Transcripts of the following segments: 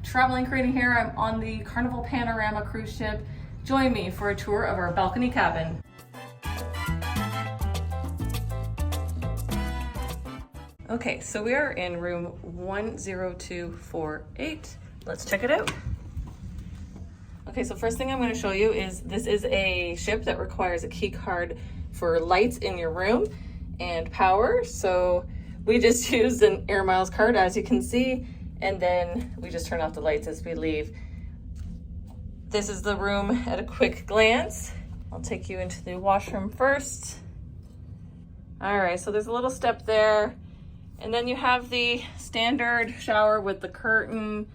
Traveling Karina here. I'm on the Carnival Panorama cruise ship. Join me for a tour of our balcony cabin. Okay, so we are in room 10248. Let's check it out. Okay, so first thing I'm going to show you is this is a ship that requires a key card for lights in your room and power. So we just used an Air Miles card, as you can see, and then we just turn off the lights as we leave. This is the room at a quick glance. I'll take you into the washroom first. All right, so there's a little step there. And then you have the standard shower with the curtain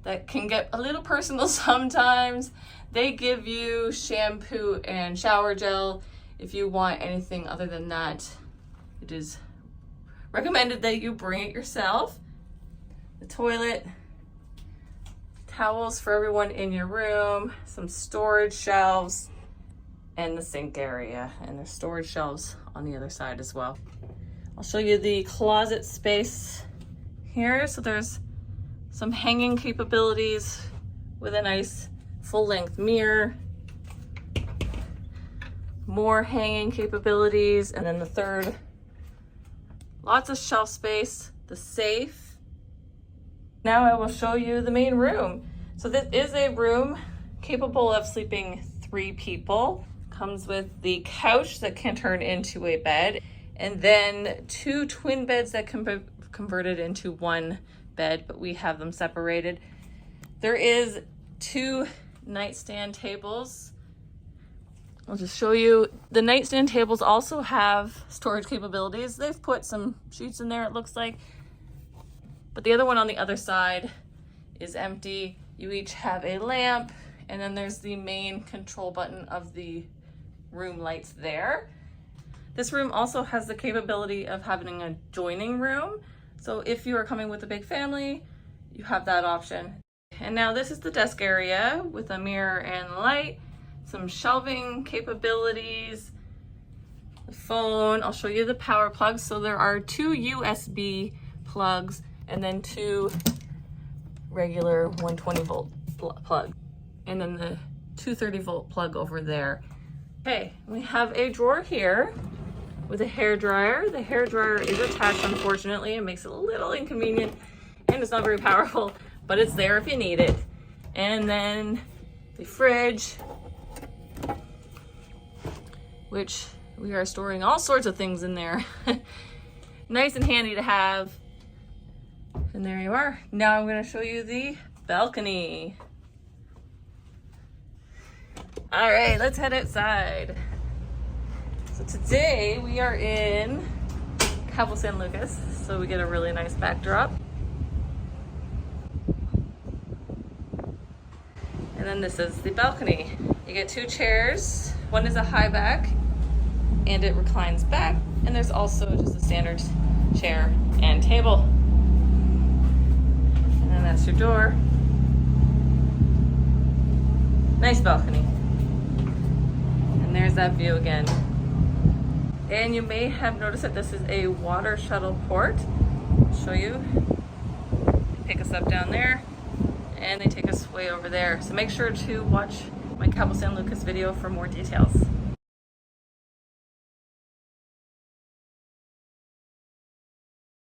that can get a little personal sometimes. They give you shampoo and shower gel. If you want anything other than that, it is recommended that you bring it yourself. The toilet, towels for everyone in your room, some storage shelves, and the sink area. And there's storage shelves on the other side as well. I'll show you the closet space here. So there's some hanging capabilities with a nice full-length mirror. More hanging capabilities. And then the third, lots of shelf space, the safe. Now I will show you the main room. So this is a room capable of sleeping 3 people. Comes with the couch that can turn into a bed, and then 2 twin beds that can be converted into 1 bed, but we have them separated. There is 2 nightstand tables. I'll just show you. The nightstand tables also have storage capabilities. They've put some sheets in there, it looks like. But the other one on the other side is empty. You each have a lamp, and then there's the main control button of the room lights there. This room also has the capability of having a joining room. So if you are coming with a big family, you have that option. And now this is the desk area with a mirror and light, some shelving capabilities, the phone. I'll show you the power plugs. So there are 2 USB plugs and then 2 regular 120 volt plug, and then the 230 volt plug over there. Okay, we have a drawer here with a hair dryer. The hair dryer is attached, unfortunately. It makes it a little inconvenient, and it's not very powerful, but it's there if you need it. And then the fridge, which we are storing all sorts of things in there. Nice and handy to have. And there you are. Now I'm going to show you the balcony. All right, let's head outside. So today we are in Cabo San Lucas, so we get a really nice backdrop. And then this is the balcony. You get 2 chairs. One is a high back and it reclines back. And there's also just a standard chair and table. And that's your door. Nice balcony. And there's that view again. And you may have noticed that this is a water shuttle port. I'll show you. They pick us up down there and they take us way over there. So make sure to watch my Cabo San Lucas video for more details.